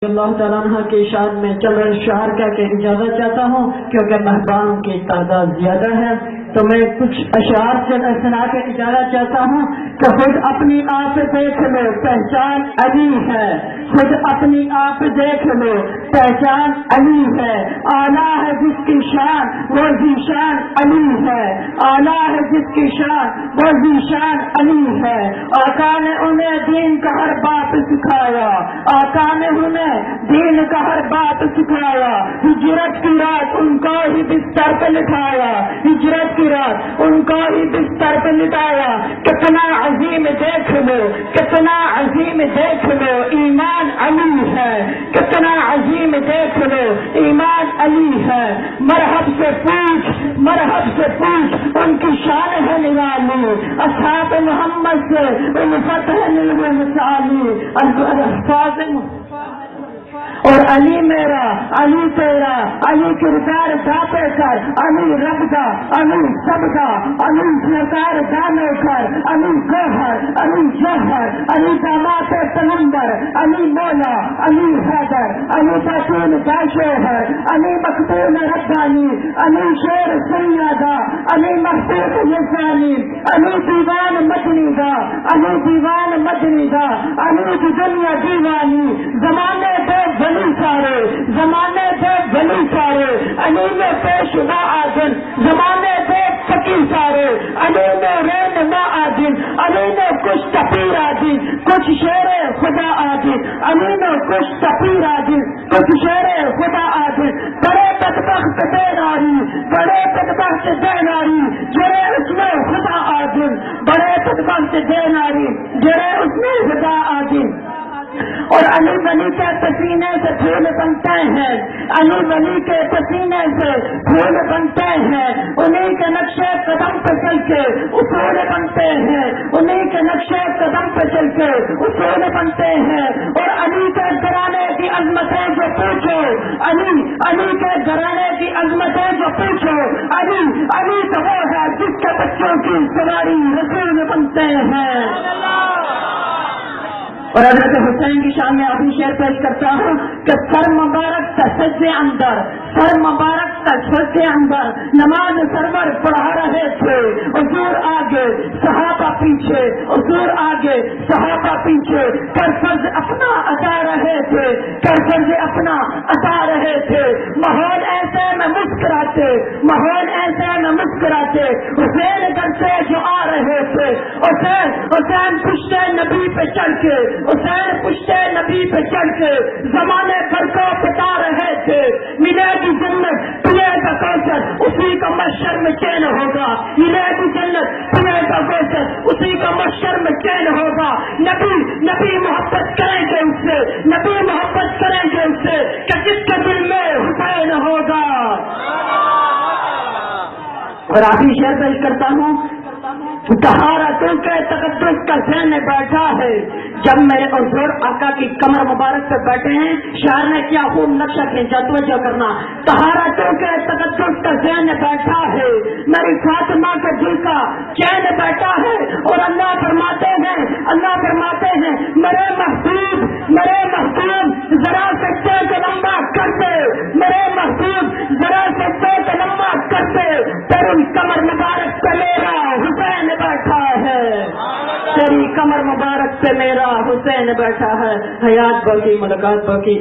اللہ تعالیٰ عنہ کے شان میں چل رہے شعر کہہ کے اجازت چاہتا ہوں کیونکہ مہمان کی تعداد زیادہ ہے، تو میں کچھ اشعار سے سنا کے اجازت چاہتا ہوں کہ خود اپنی آنکھ دیکھ لو پہچان علی ہے، خود اپنی آنکھ دیکھ لو پہچان علی ہے، اعلیٰ ہے جس کی شان وہ ذیشان علی ہے، اعلیٰ ہے جس کی شان وہ ذیشان علی ہے۔ آقا نے انہیں دین کا ہر بات سکھایا، آقا نے انہیں دین کا ہر بات سکھایا، ہجرت کی رات ان کو ہی بستر پہ لٹایا، ہجرت کی رات ان کو ہی بستر پہ لٹایا۔ کتنا عظیم دیکھ لو، کتنا عظیم دیکھ لو ایمان علی ہے، کتنا عظیم دیکھ لو ایمان علی ہے۔ مرحب سے پوچھ، مرحب سے پوچھ ان کی شان ہے نرالی، اصحاب محمد سے الفت ہے نلو مثالی، الفاظ اور علی میرا علی تیرا، علی کردار داپے کر، علی رب دا علی سب دا، علی سرکار دانے کر، علی گوہر علی جوہر، علی داماد پیغمبر، علی مولا، علی حیدر، علی بطول کا شوہر، علی مقبول ربانی، علی شیر سیدہ، علی محبوب یزانی، علی دیوان مدنی دا، علی دیوان مدنی دا، علی کی دنیا دیوانی، زمانے پہ ولی سارے، زمانے پہ ولی سارے، علی میں پیشوا آدم، زمانے پہ فقیر سارے، علی میں رہنما آدم، علی میں کچھ تپیر آدم، کچھ شیر خدا آدم، علی میں کچھ تپیر آدم، کچھ شیر خدا آدم۔ بڑے بدبخت بے ناری، بڑے بدبخت بے ناری جڑے اس میں خدا آدم، بڑے بدبخت بے ناری جڑے اس میں خدا آدم۔ اور علی ولی کے پسینے سے پھول بنتے ہیں، علی ولی کے پسینے سے پھول بنتے ہیں، انہیں کے نقشے قدم پہ چل کے اصول بنتے ہیں، انہیں کے نقشے قدم پہ چل کے اصول بنتے ہیں۔ اور علی کے گھرانے کی عظمتیں جو پوچھو، علی کے گھرانے کی عظمتیں جو پوچھو، علی تو وہ ہے جس کے بچوں کی سواری رسول بنتے ہیں۔ اور حضرت حسین کی شان میں ابھی شعر پیش کرتا ہوں کہ سر مبارک کا سجدے اندر، سر مبارک کا سجدے اندر نماز سرور پڑھا رہے تھے، حضور آگے صحابہ پیچھے، حضور آگے صحابہ پیچھے، کر فرض اپنا ادا رہے تھے، کر فرض اپنا ادا رہے تھے۔ ماحول ایسے میں مسکراتے، ماحول ایسے میں مسکراتے، حسین گھر سے جو آ رہے تھے، حسین پشتے نبی پہ چڑھ کے، حسین پشتے نبی پہ چڑھ کے زمانے بھر کو بتا رہے تھے، ملے گی جنت پیے کا کوثر اسی کا محشر میں چین ہوگا، ملے گی جنت پیے کا کوثر اسی کا محشر میں چین ہوگا۔ نبی محبت کریں گے اس سے، نبی محبت کریں گے اس سے کہ جس کے دل میں حسین ہوگا۔ اور ابھی شعر پیش کرتا ہوں، طہارتوں کے تقدس کا ذہن بیٹھا ہے جب میرے حضور آقا کی کمر مبارک پہ بیٹھے ہیں، شاعر نے کیا خوب نقشہ کھینچا، توجہ کرنا۔ طہارتوں کے تقدس کا ذہن بیٹھا ہے، میری فاطمہ کے دل کا چین بیٹھا ہے، اور اللہ فرماتے ہیں میرے محبوب ذرا سکتے کے لمبا کرتے، میرے محبوب ذرا سکتے کے لمبا کرتے، تیری کمر مبارک پہ میرا حسین بیٹھا ہے، تیری کمر مبارک پہ میرا حسین بیٹھا ہے۔ حیات باقی، ملاقات باقی۔